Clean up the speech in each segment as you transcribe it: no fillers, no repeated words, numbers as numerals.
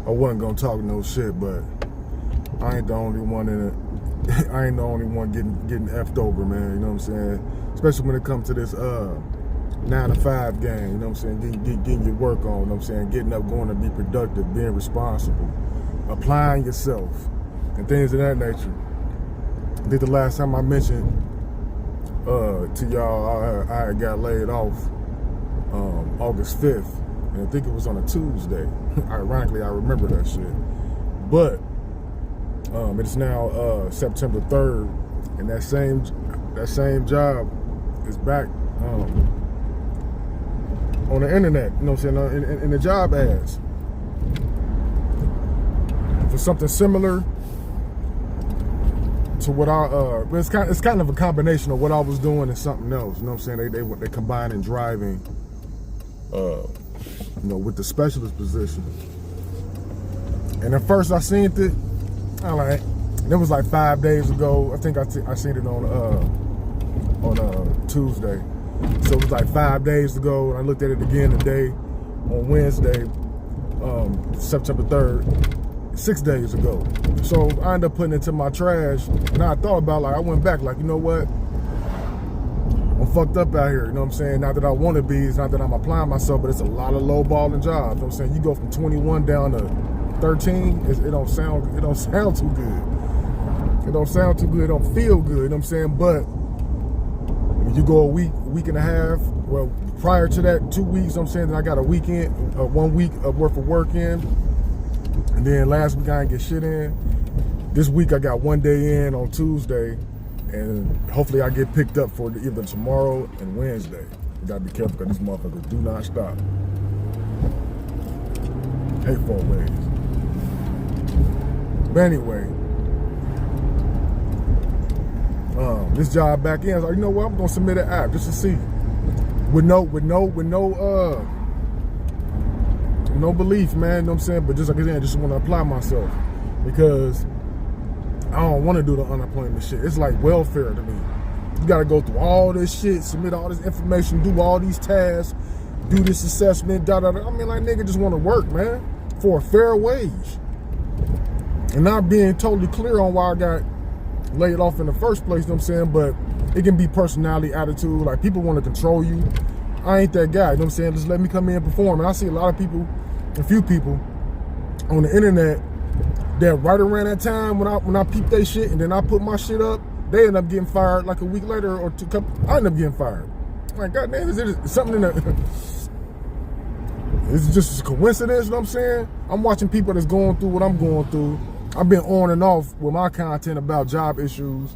I wasn't gonna talk no shit, but I ain't the only one in it. I ain't the only one getting effed over, man. You know what I'm saying? Especially when it comes to this 9 to 5 game. You know what I'm saying? Getting your work on. You know what I'm saying? Getting up, going to be productive, being responsible, applying yourself, and things of that nature. I think the last time I mentioned to y'all, I got laid off August 5th, and I think it was on a Tuesday. Ironically, I remember that shit. But it's now September 3rd, and that same job is back on the internet. You know what I'm saying? In the job ads for something similar to what but it's kind of a combination of what I was doing and something else. You know what I'm saying? They combine in driving, with the specialist position. And at first I seen it, it was like 5 days ago. I think I seen it on Tuesday. So it was like 5 days ago, and I looked at it again today on Wednesday, September 3rd, 6 days ago. So I ended up putting it to my trash, and I thought about, I went back, you know what? I'm fucked up out here, you know what I'm saying? Not that I want to be, it's not that I'm applying myself, but it's a lot of lowballing jobs, you know what I'm saying? You go from 21 down to 13, it don't sound too good. It don't sound too good, it don't feel good, you know what I'm saying? But when you go a week and a half, well, prior to that, 2 weeks, you know what I'm saying, then I got a weekend, 1 week of worth of work in, and then last week I didn't get shit in. This week I got 1 day in on Tuesday, and hopefully I get picked up for either tomorrow and Wednesday. You gotta be careful because these motherfuckers do not stop. Hateful ways. But anyway, this job back in, I was like, you know what? I'm gonna submit an app just to see, with no belief, man. You know what I'm saying? But just like I said, I just want to apply myself because I don't want to do the unemployment shit. It's like welfare to me. You got to go through all this shit, submit all this information, do all these tasks, do this assessment, da da da. I mean, nigga just want to work, man, for a fair wage. And not being totally clear on why I got laid off in the first place, you know what I'm saying? But it can be personality, attitude. Like, people want to control you. I ain't that guy, you know what I'm saying? Just let me come in and perform. And I see a lot of people, a few people on the internet that right around that time when I peep they shit and then I put my shit up, they end up getting fired like a week later or two. I end up getting fired. Like, goddamn, is it something in the... It's just a coincidence, you know what I'm saying? I'm watching people that's going through what I'm going through. I've been on and off with my content about job issues,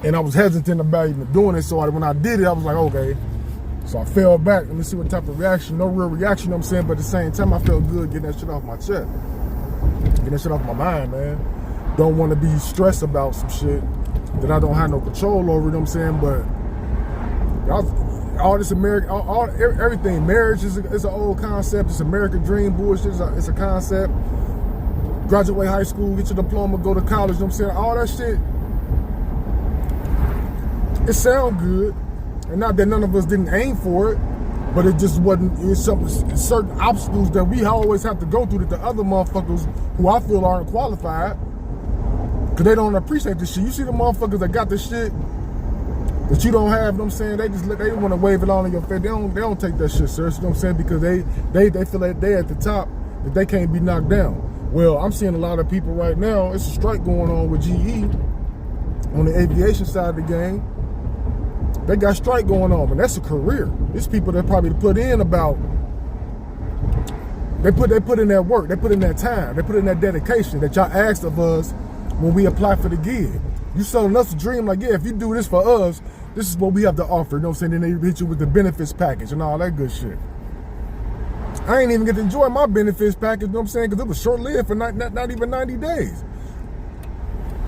and I was hesitant about even doing it. So when I did it, I was like, okay. So I fell back. Let me see what type of reaction. No real reaction, you know what I'm saying? But at the same time, I felt good getting that shit off my chest. Getting that shit off my mind, man. Don't want to be stressed about some shit that I don't have no control over, you know what I'm saying? But all this everything, marriage is an old concept. It's American dream bullshit. It's a concept. Graduate high school, get your diploma, go to college, you know what I'm saying? All that shit, it sound good. And not that none of us didn't aim for it, but it just wasn't, it's certain obstacles that we always have to go through that the other motherfuckers who I feel aren't qualified, because they don't appreciate this shit. You see the motherfuckers that got this shit that you don't have, you know what I'm saying? They want to wave it all in your face. They don't take that shit serious, you know what I'm saying? Because they feel like they at the top, that they can't be knocked down. Well, I'm seeing a lot of people right now, it's a strike going on with GE on the aviation side of the game. They got strike going on, but that's a career. It's people that probably put in they put in that work, they put in that time, they put in that dedication that y'all asked of us when we apply for the gig. You selling us a dream like, yeah, if you do this for us, this is what we have to offer, you know what I'm saying? Then they hit you with the benefits package and all that good shit. I ain't even get to enjoy my benefits package, you know what I'm saying? Because it was short-lived for not even 90 days.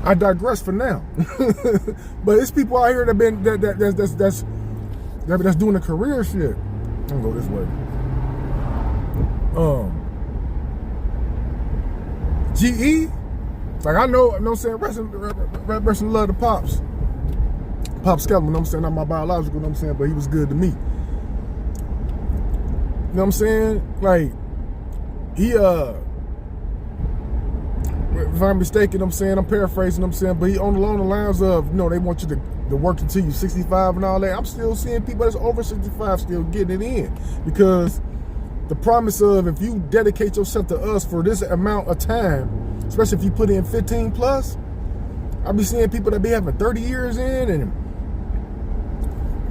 I digress for now. But it's people out here that's doing the career shit. I'm gonna go this way. GE, like, I know, you know what I'm saying, rest in love to Pops. Pop Skeleton, you know what I'm saying, not my biological, you know what I'm saying, but he was good to me. You know what I'm saying? Like, he if I'm mistaken, I'm saying, I'm paraphrasing, I'm saying, but he along the lines of, you know, they want you to work until you're 65 and all that. I'm still seeing people that's over 65 still getting it in, because the promise of, if you dedicate yourself to us for this amount of time, especially if you put in 15 plus, I be seeing people that be having 30 years in and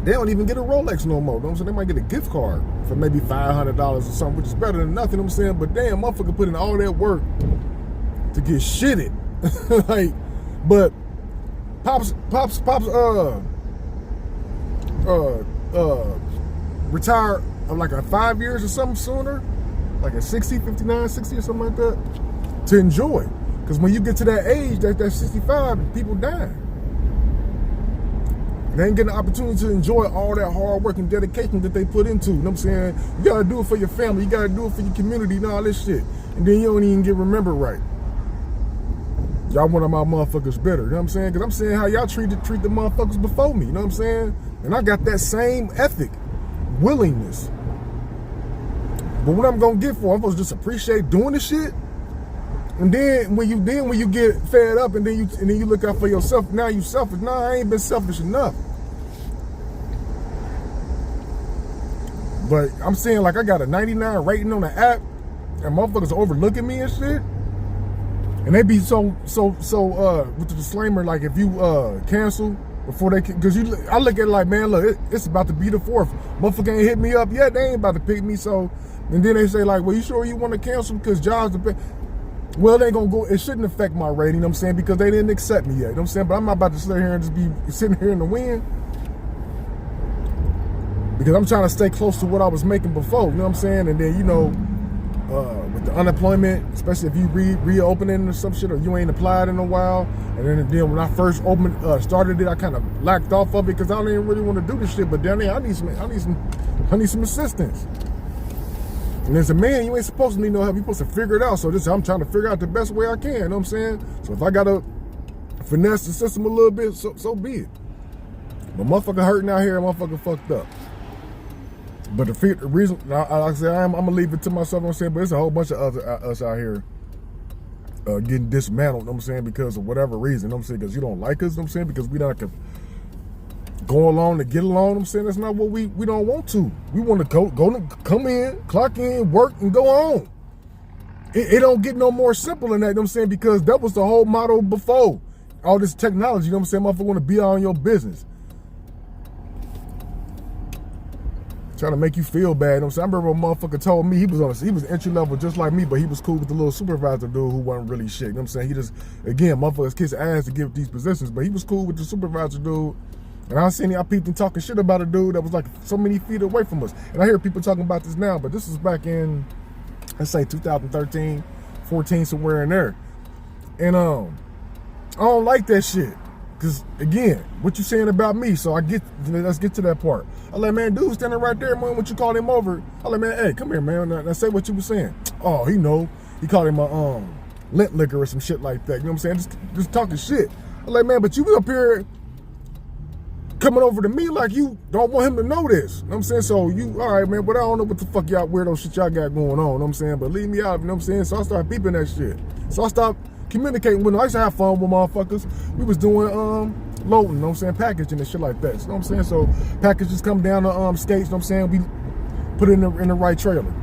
they don't even get a Rolex no more. You know what I'm saying? They might get a gift card for maybe $500 or something, which is better than nothing. You know what I'm saying? But damn, motherfucker put in all that work to get shitted. Like, but Pops retired like a 5 years or something sooner, like at 60, 59, 60 or something like that, to enjoy. Because when you get to that age, that 65, people die. They ain't getting the opportunity to enjoy all that hard work and dedication that they put into. You know what I'm saying? You gotta do it for your family, you gotta do it for your community and all this shit. And then you don't even get remembered right. Y'all one of my motherfuckers better, you know what I'm saying? Because I'm saying how y'all treat the motherfuckers before me, you know what I'm saying? And I got that same ethic, willingness. But what I'm gonna get for, I'm supposed to just appreciate doing the shit. And then when you get fed up and then you look out for yourself, now you selfish. Nah, I ain't been selfish enough. But I'm saying, like, I got a 99 rating on the app and motherfuckers overlooking me and shit. And they be so with the disclaimer, like, if you cancel before they, because I look at it like, man, look, it's about to be the 4th. Motherfucker ain't hit me up yet. They ain't about to pick me. So, and then they say like, well, you sure you want to cancel because jobs the. Well, they gonna go. It shouldn't affect my rating. You know what I'm saying, because they didn't accept me yet. You know what I'm saying, but I'm not about to sit here and just be sitting here in the wind, because I'm trying to stay close to what I was making before. You know what I'm saying, and then, you know, with the unemployment, especially if you reopening or some shit, or you ain't applied in a while, and then when I first started it, I kind of lacked off of it because I didn't really want to do this shit. But down there, I need some assistance. And as a man, you ain't supposed to need no help. You're supposed to figure it out. So I'm trying to figure out the best way I can. You know what I'm saying? So if I gotta finesse the system a little bit, so be it. But motherfucker hurting out here, motherfucker fucked up. But the reason, like I said, I'm gonna leave it to myself. You know what I'm saying, but there's a whole bunch of us out here getting dismantled. You know what I'm saying, because of whatever reason. You know what I'm saying, because you don't like us. You know what I'm saying, because we not go along to get along. You know what I'm saying, that's not what we don't want to. We want to come in, clock in, work, and go on. It don't get no more simple than that. You know what I'm saying, because that was the whole motto before all this technology. You know what I'm saying, motherfucker want to be on your business, trying to make you feel bad. You know what I'm saying, I remember a motherfucker told me he was entry level just like me, but he was cool with the little supervisor dude who wasn't really shit. You know what I'm saying, he just, again, motherfuckers kiss ass to give these positions, but he was cool with the supervisor dude. And I peeped and talking shit about a dude that was like so many feet away from us. And I hear people talking about this now, but this was back in, let's say 2013, 14, somewhere in there. And I don't like that shit. Cause again, what you saying about me? So let's get to that part. I like, man, dude standing right there, man, what you called him over? I like, man, hey, come here, man. Now say what you were saying. Oh, he know. He called him a lint liquor or some shit like that. You know what I'm saying? Just talking shit. I like, man, but you up here coming over to me like you don't want him to know this. You know what I'm saying? So you, all right, man, but I don't know what the fuck y'all weirdo shit y'all got going on. You know what I'm saying? But leave me out, you know what I'm saying? So I started peeping that shit. So I stopped communicating with them. I used to have fun with motherfuckers. We was doing loading, you know what I'm saying, packaging and shit like that. You know what I'm saying? So packages come down to skates, you know what I'm saying? We put it in the right trailer.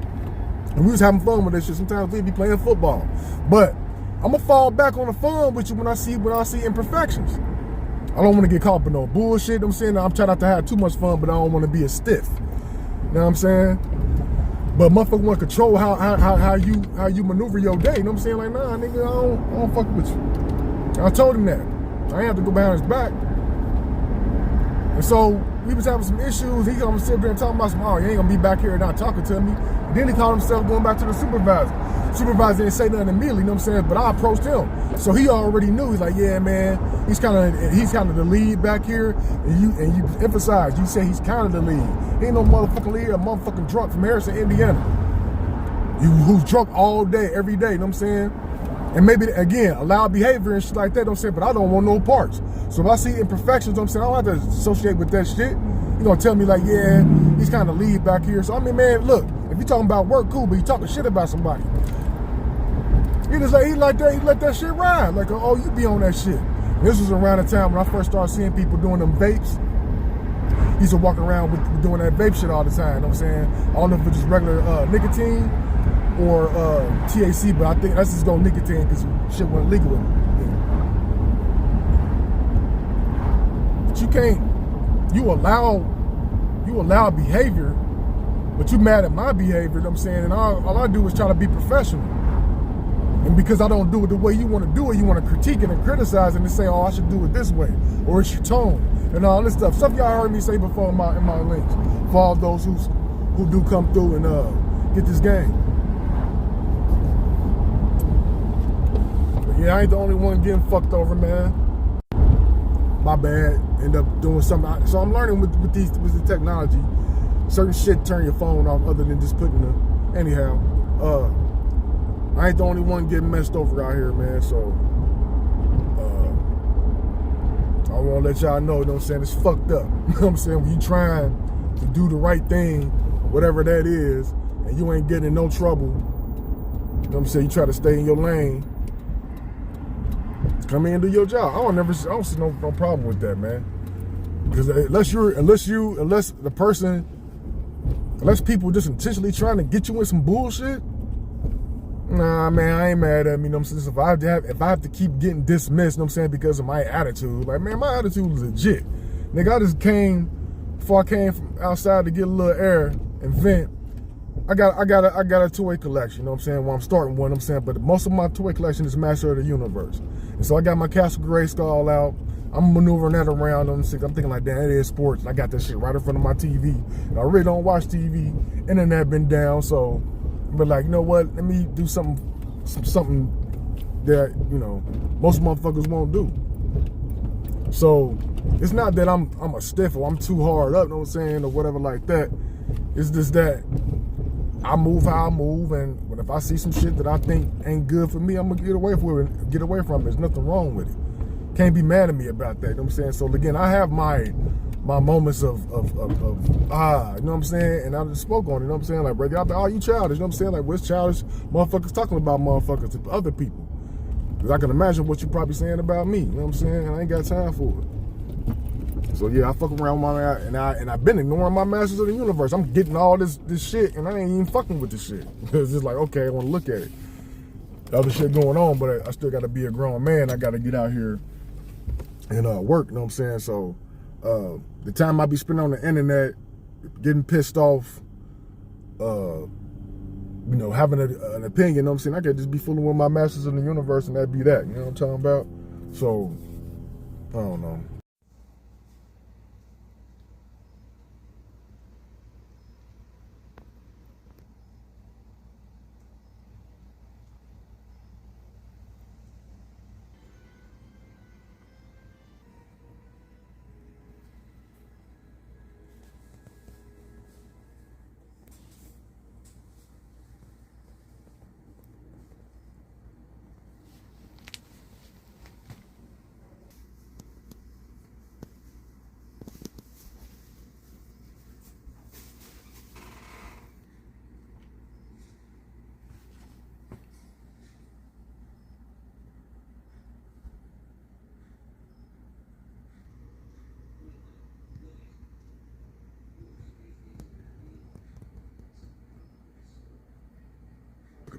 And we was having fun with this shit. Sometimes we'd be playing football. But I'm gonna fall back on the fun with you when I see imperfections. I don't want to get caught up in no bullshit. You know what I'm saying? I'm trying not to have too much fun, but I don't want to be a stiff. You know what I'm saying? But motherfucker want to control how you maneuver your day. You know what I'm saying? Like, nah, nigga, I don't fuck with you. I told him that. I ain't have to go behind his back. And so we was having some issues. He gonna sit there and talking about some, oh, you ain't gonna be back here and not talking to me. And then he called himself going back to the supervisor. Supervisor didn't say nothing immediately, you know what I'm saying? But I approached him. So he already knew. He's like, yeah, man, he's kind of the lead back here. And you emphasize, you say he's kind of the lead. He ain't no motherfucking lead, a motherfucking drunk from Harrison, Indiana. Who's drunk all day, every day, you know what I'm saying? And maybe, again, loud behavior and shit like that, you know what I'm saying? But I don't want no parts. So if I see imperfections, you know what I'm saying, I don't have to associate with that shit. You gonna tell me like, yeah, he's kind of lead back here. So I mean, man, look, if you're talking about work, cool, but you talking shit about somebody. He let that shit ride. Like, oh, you be on that shit. And this was around the time when I first started seeing people doing them vapes. He used to walk around with doing that vape shit all the time. You know what I'm saying? I don't know if it's just regular nicotine or THC, but I think that's just go nicotine because shit wasn't legal with me. But you can't, you allow behavior, but you mad at my behavior, you know what I'm saying? And all I do is try to be professional. And because I don't do it the way you want to do it, you want to critique it and criticize it and say, oh, I should do it this way, or it's your tone, and all this stuff. Stuff y'all heard me say before in my links. For all those who do come through and get this game. But yeah, I ain't the only one getting fucked over, man. My bad. End up doing something. So I'm learning with the technology. Certain shit turn your phone off other than just putting the. Anyhow, I ain't the only one getting messed over out here, man. So I want to let y'all know, you know what I'm saying, it's fucked up. You know what I'm saying? When you trying to do the right thing, whatever that is, and you ain't getting in no trouble, you know what I'm saying, you try to stay in your lane, come in and do your job. I don't see no problem with that, man. Because unless people just intentionally trying to get you in some bullshit, nah, man, I ain't mad at me, you know what I'm saying? If I have to keep getting dismissed, you know what I'm saying, because of my attitude, like, man, my attitude is legit. Nigga, I just came, before I came from outside to get a little air and vent, I got a toy collection, you know what I'm saying? Well, I'm starting one, you know what I'm saying, but most of my toy collection is Master of the Universe. And so I got my Castle Grayskull out. I'm maneuvering that around. I'm thinking like, damn, it is sports. And I got that shit right in front of my TV. And I really don't watch TV. Internet been down, so, but like, you know what? Let me do something that, you know, most motherfuckers won't do. So it's not that I'm a stiff or I'm too hard up, you know what I'm saying, or whatever like that. It's just that I move how I move, and if I see some shit that I think ain't good for me, I'm gonna get away from it. There's nothing wrong with it. Can't be mad at me about that, you know what I'm saying? So again, I have my moments of you know what I'm saying? And I just spoke on it, you know what I'm saying? Like, brother, oh, you childish, you know what I'm saying? Like, what's childish motherfuckers talking about motherfuckers to other people? Because I can imagine what you're probably saying about me, you know what I'm saying? And I ain't got time for it. So yeah, I fuck around with my, and I've been ignoring my Masters of the Universe. I'm getting all this shit, and I ain't even fucking with this shit. It's just like, okay, I want to look at it. The other shit going on, but I still got to be a grown man. I got to get out here and work, you know what I'm saying? So the time I be spending on the internet, getting pissed off, you know, having an opinion, you know what I'm saying? I could just be fooling with my Masters of the Universe, and that'd be that, you know what I'm talking about? So, I don't know.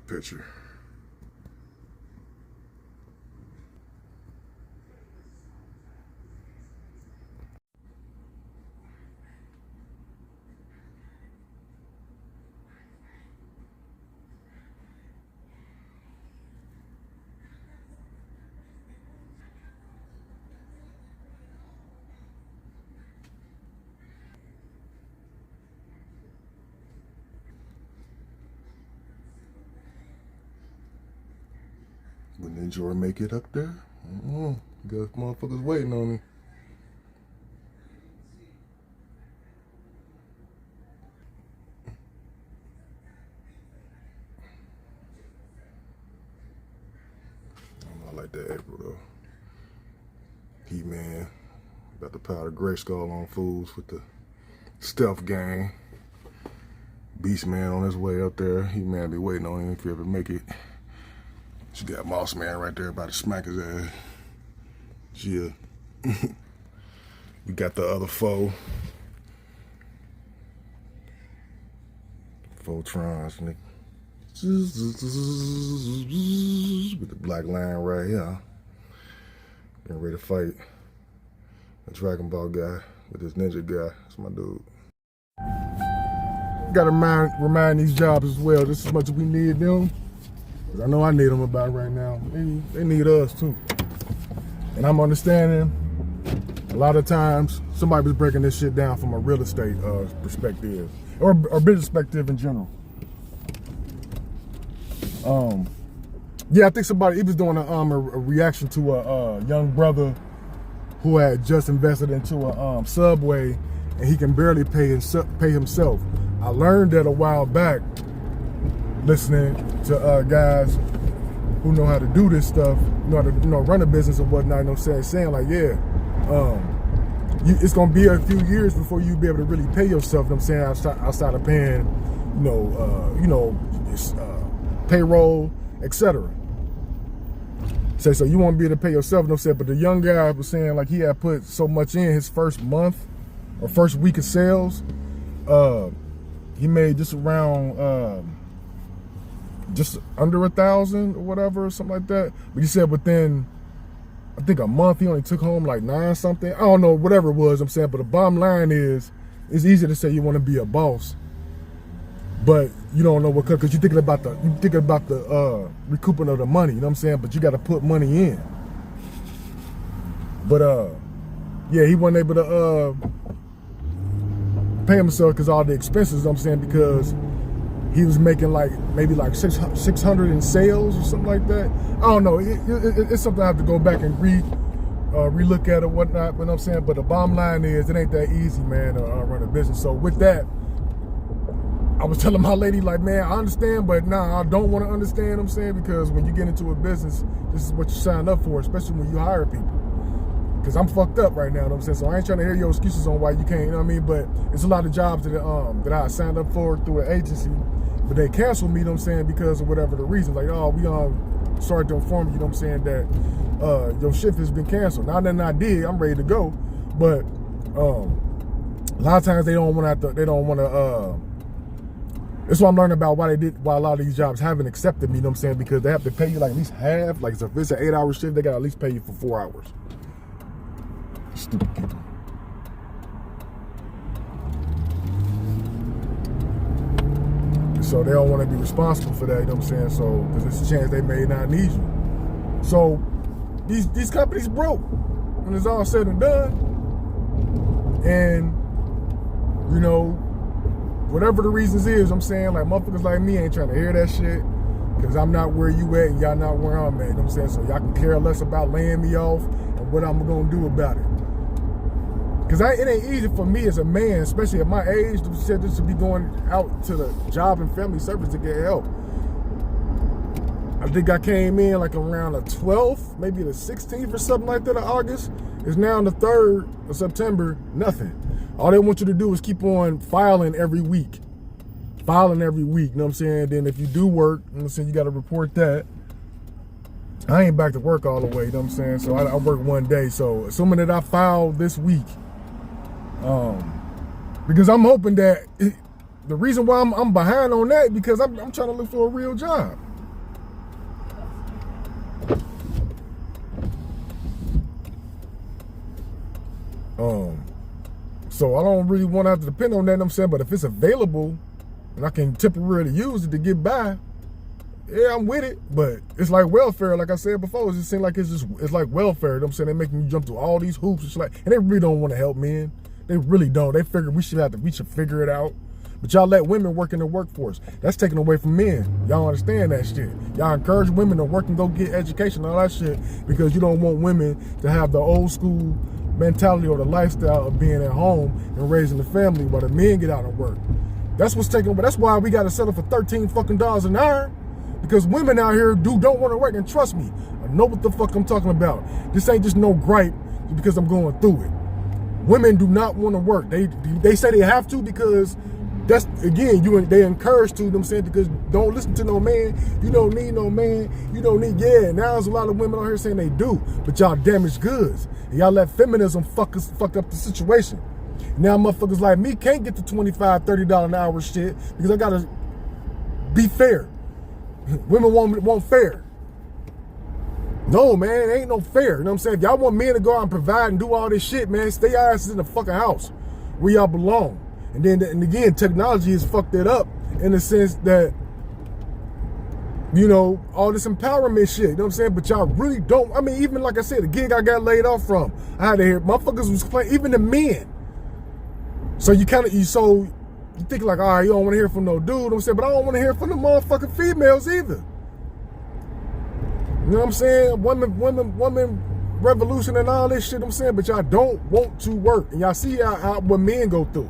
Picture. Would Ninja make it up there? I don't know. Got motherfuckers waiting on me. I like that April though. He-Man about to powder Grayskull on fools with the stealth gang. Beast Man on his way up there. He-Man be waiting on him if you ever make it. She got Moss Man right there about to smack his ass. Yeah. We got the other foe. Fotrons, nigga. With the black line right here. Getting ready to fight a Dragon Ball guy with this ninja guy. That's my dude. Gotta remind these jobs as well, just as much as we need them. Cause I know I need them about right now. They need us too. And I'm understanding a lot of times somebody was breaking this shit down from a real estate perspective or business perspective in general. Yeah, I think somebody, he was doing a reaction to a young brother who had just invested into a Subway and he can barely pay himself. I learned that a while back listening to guys who know how to do this stuff, know how to run a business and whatnot, saying like, yeah, it's gonna be a few years before you be able to really pay yourself, outside of paying, payroll, etc. So you won't be able to pay yourself, but the young guy was saying like he had put so much in his first month or first week of sales, he made just around just under 1,000 or whatever, or something like that. But he said within, I think a month, he only took home like 9 something. I don't know, whatever it was, but the bottom line is, it's easy to say you want to be a boss, but you don't know what, because you're thinking about the recouping of the money, but you got to put money in. But yeah, he wasn't able to pay himself because all the expenses, because he was making maybe 600 in sales or something like that. I don't know. It's something I have to go back and relook at or whatnot. But but the bottom line is, it ain't that easy, man, to run a business. So with that, I was telling my lady, like, man, I understand, but nah, I don't want to understand, because when you get into a business, this is what you sign up for, especially when you hire people. Because I'm fucked up right now, so I ain't trying to hear your excuses on why you can't, but it's a lot of jobs that I signed up for through an agency, but they canceled me, because of whatever the reason, like, oh, we started to inform you, that your shift has been canceled. Now that I did, I'm ready to go, but a lot of times they don't want to. That's what I'm learning about why a lot of these jobs haven't accepted me, because they have to pay you like at least half. Like, if it's an 8-hour shift, they got to at least pay you for 4 hours. Stupid people. So they don't want to be responsible for that, So, because it's a chance they may not need you. So, these companies broke when it's all said and done. And, whatever the reasons is, like, motherfuckers like me ain't trying to hear that shit, because I'm not where you at and y'all not where I'm at, So y'all can care less about laying me off and what I'm gonna do about it. Because it ain't easy for me as a man, especially at my age, to be going out to the job and family service to get help. I think I came in like around the 12th, maybe the 16th or something like that of August. It's now the 3rd of September, nothing. All they want you to do is keep on filing every week. Then if you do work, you got to report that. I ain't back to work all the way, So I work one day. So assuming that I file this week, because I'm hoping that the reason why I'm behind on that, because I'm trying to look for a real job. So I don't really want to have to depend on that, but if it's available and I can temporarily use it to get by, yeah, I'm with it. But it's like welfare, like I said before. It just seems like it's like welfare. They're making you jump through all these hoops. It's like, and they really don't want to help men. They really don't. They figure we should figure it out. But y'all let women work in the workforce. That's taken away from men. Y'all understand that shit. Y'all encourage women to work and go get education and all that shit, because you don't want women to have the old school mentality or the lifestyle of being at home and raising the family while the men get out and work. That's what's taken away. That's why we got to settle for $13 fucking an hour, because women out here don't want to work. And trust me, I know what the fuck I'm talking about. This ain't just no gripe because I'm going through it. Women do not want to work. They say they have to because that's, again, they encourage to them saying, because don't listen to no man. You don't need no man. You don't need, yeah. Now there's a lot of women out here saying they do, but y'all damaged goods. And y'all let feminism fuck up the situation. Now motherfuckers like me can't get the $25, $30 an hour shit because I gotta be fair. Women want fair. No, man, it ain't no fair. You know what I'm saying? If y'all want men to go out and provide and do all this shit, man, stay your asses in the fucking house where y'all belong. And again, technology has fucked it up in the sense that, you know, all this empowerment shit, you know what I'm saying? But y'all really don't. I mean, even like I said, the gig I got laid off from, I had to hear motherfuckers was playing, even the men. So you think like, all right, you don't want to hear from no dude, you know what I'm saying? But I don't want to hear from the motherfucking females either. You know what I'm saying? Women revolution and all this shit, you know what I'm saying? But y'all don't want to work. And y'all see how what men go through.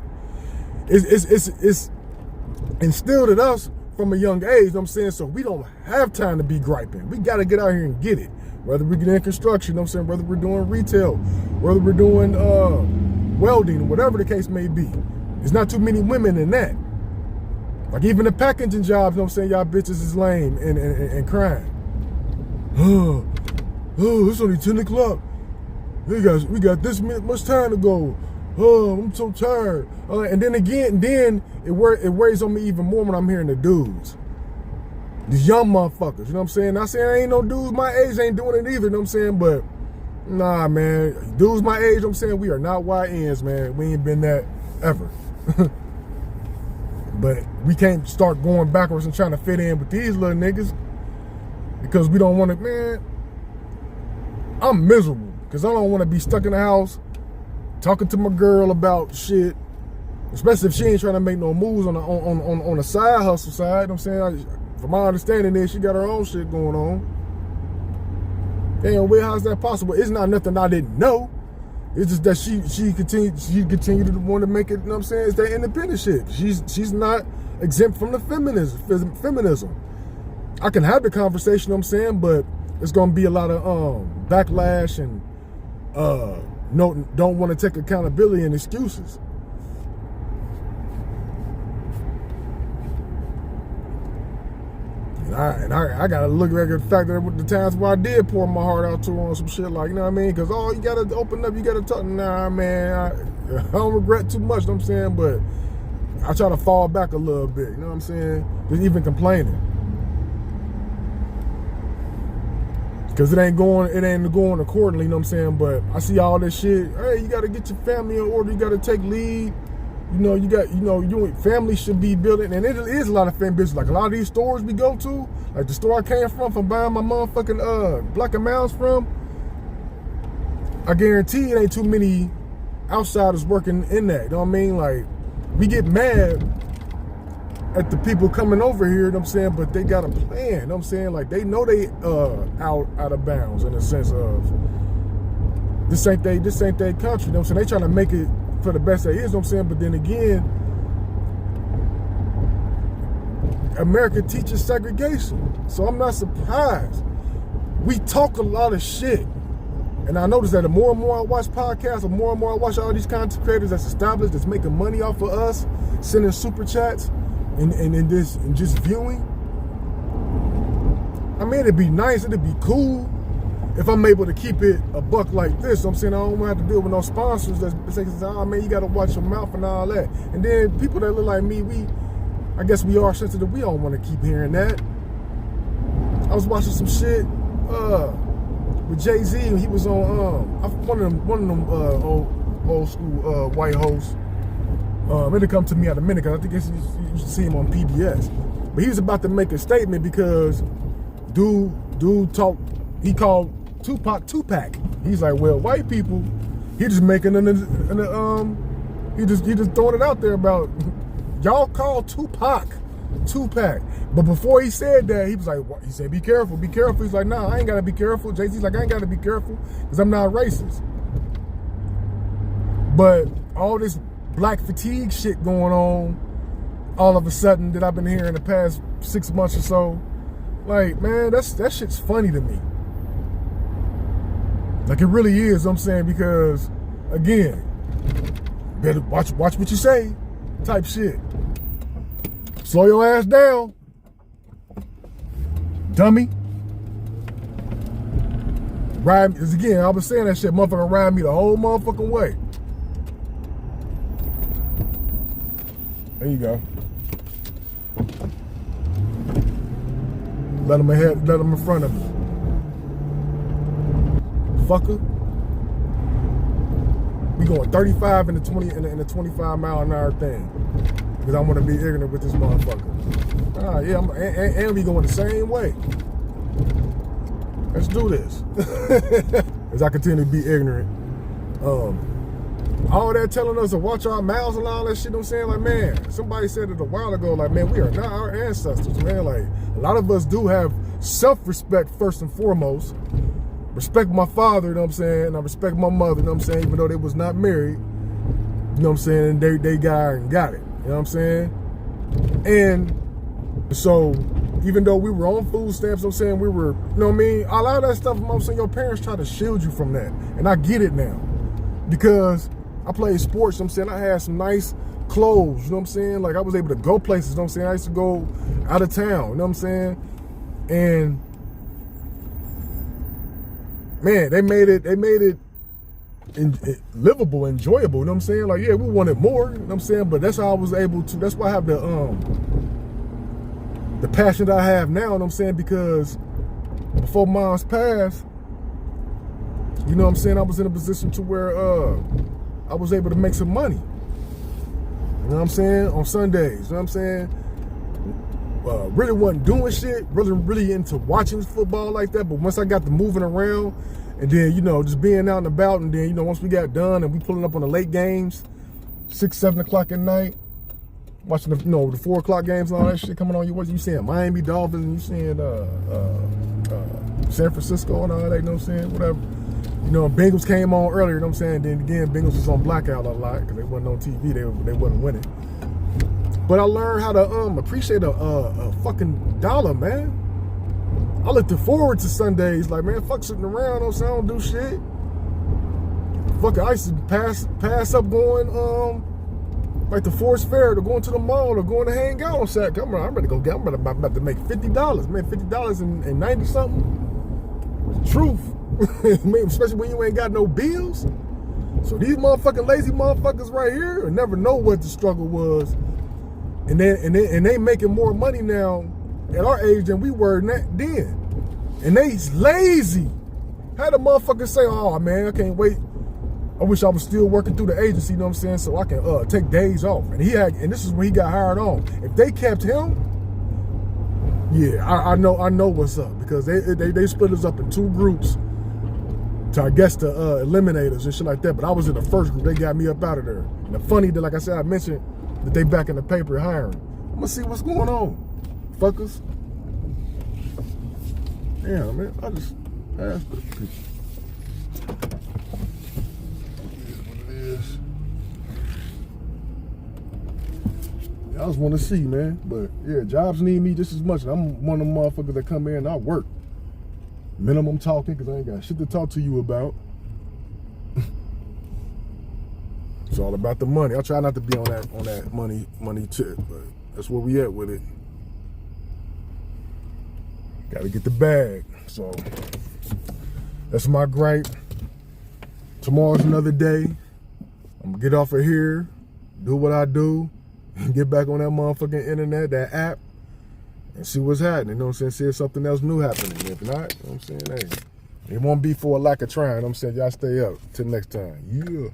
It's instilled in us from a young age, you know what I'm saying? So we don't have time to be griping. We got to get out here and get it. Whether we're getting in construction, you know what I'm saying? Whether we're doing retail, whether we're doing welding, whatever the case may be. There's not too many women in that. Like even the packaging jobs, you know what I'm saying? Y'all bitches is lame and crying. Oh, it's only 10 o'clock. We got this much time to go. Oh, I'm so tired. And then again, it weighs on me even more when I'm hearing the dudes. These young motherfuckers, you know what I'm saying? Not saying ain't no dudes my age ain't doing it either, you know what I'm saying? But nah, man, dudes my age, you know what I'm saying? We are not YNs, man. We ain't been that ever. But we can't start going backwards and trying to fit in with these little niggas because we don't want to, man. I'm miserable because I don't want to be stuck in the house talking to my girl about shit, especially if she ain't trying to make no moves on the side hustle side. You know what I'm saying? From my understanding is she got her own shit going on. Damn, how's that possible? It's not nothing I didn't know. It's just that she continued to want to make it, you know what I'm saying? It's that independent shit. She's not exempt from the feminism. I can have the conversation, you know what I'm saying, but it's gonna be a lot of backlash and don't want to take accountability and excuses. And I gotta look at the fact that the times where I did pour my heart out to her on some shit, like, you know what I mean? Because you gotta open up, you gotta talk. Nah, man, I don't regret too much, you know what I'm saying? But I try to fall back a little bit, you know what I'm saying? Just even complaining. Because it ain't going accordingly, you know what I'm saying? But I see all this shit. Hey, you gotta get your family in order, you gotta take lead. Your family should be building, and it is a lot of family business. Like a lot of these stores we go to, like the store I came from buying my motherfucking Black & Milds from, I guarantee it ain't too many outsiders working in that. You know what I mean? Like, we get mad at the people coming over here, you know what I'm saying? But they got a plan, you know what I'm saying? Like, they know they out of bounds in the sense of this ain't their country, you know what I'm saying? They trying to make it for the best that is, you know what I'm saying? But then again, America teaches segregation. So I'm not surprised. We talk a lot of shit. And I notice that the more and more I watch podcasts, the more and more I watch all these content creators that's established, that's making money off of us, sending super chats and just viewing. I mean, it'd be nice, it'd be cool if I'm able to keep it a buck like this. I'm saying I don't have to deal with no sponsors that say, oh man, you gotta watch your mouth and all that. And then people that look like me, I guess we are sensitive. We don't want to keep hearing that. I was watching some shit with Jay-Z, and he was on one of them old school white hosts. It'll come to me in a minute because I think you should see him on PBS. But he was about to make a statement because dude talked. He called Tupac. He's like, well, white people, he just making he just throwing it out there about y'all call Tupac. But before he said that, he was like, he said, be careful. He's like, nah, I ain't gotta be careful. Jay-Z's like, I ain't gotta be careful because I'm not racist. But all this black fatigue shit going on all of a sudden that I've been hearing the past 6 months or so, like, man, that shit's funny to me. Like, it really is, I'm saying, because, again, better watch what you say type shit. Slow your ass down, dummy. Ride me, again, I was saying that shit, motherfucker ride me the whole motherfucking way. There you go. Let him ahead, let him in front of me. Fucker. We going 35 in the 20 in the 25-mile-an-hour thing. Because I want to be ignorant with this motherfucker. Yeah, and we going the same way. Let's do this. As I continue to be ignorant. All that telling us to watch our mouths and all that shit, I'm saying, like, man, somebody said it a while ago, like, man, we are not our ancestors, man. Like, a lot of us do have self-respect first and foremost. Respect my father, you know what I'm saying, and I respect my mother, you know what I'm saying, even though they was not married, you know what I'm saying, they got it, you know what I'm saying? And so, even though we were on food stamps, I'm saying, we were, you know what I mean, a lot of that stuff, I'm saying, your parents try to shield you from that, and I get it now, because I played sports, you know what I'm saying, I had some nice clothes, you know what I'm saying, like, I was able to go places, you know what I'm saying, I used to go out of town, you know what I'm saying, and man, they made it livable, enjoyable, you know what I'm saying? Like, yeah, we wanted more, you know what I'm saying? But that's how I was able to, that's why I have the passion that I have now, you know what I'm saying? Because before Mom's passed, you know what I'm saying, I was in a position to where I was able to make some money. You know what I'm saying? On Sundays, you know what I'm saying? Really wasn't doing shit, really into watching football like that, but once I got to moving around and then, you know, just being out and about, and then, you know, once we got done and we pulling up on the late games, 6, 7 o'clock at night, watching the, you know, the 4 o'clock games and all that shit coming on, you seeing Miami Dolphins and you seeing San Francisco and all that, you know what I'm saying, whatever. You know, Bengals came on earlier, you know what I'm saying, then again, Bengals was on blackout a lot because they wasn't on TV, they wasn't winning. But I learned how to appreciate a fucking dollar, man. I looked forward to Sundays, like, man, fuck sitting around, I don't do shit. Fuck it, I used to pass up going like the Forest Fair, to going to the mall, or going to hang out on Saturday. I'm about to make $50, man, $50 and 90 something. Truth, especially when you ain't got no bills. So these motherfucking lazy motherfuckers right here never know what the struggle was. And they making more money now at our age than we were then. And they lazy. Had a motherfucker say, oh man, I can't wait. I wish I was still working through the agency, you know what I'm saying, so I can take days off. And this is when he got hired on. If they kept him, yeah, I know what's up, because they split us up in 2 groups to, I guess, to eliminate us and shit like that. But I was in the first group. They got me up out of there. And the funny that, like I said, I mentioned that they back in the paper hiring. I'm gonna see what's going on, fuckers. Yeah, man, I just asked people. What it is. I just want to see, man. But yeah, jobs need me just as much. I'm one of them motherfuckers that come in and I work. Minimum talking, because I ain't got shit to talk to you about. It's all about the money. I try not to be on that money tip, but that's where we at with it. Got to get the bag. So that's my gripe. Tomorrow's another day. I'm gonna get off of here, do what I do, and get back on that motherfucking internet, that app, and see what's happening. You know what I'm saying? See if something else new happening. If not, you know what I'm saying? Hey, it won't be for a lack of trying. You know what I'm saying? Y'all stay up. Till next time. Yeah.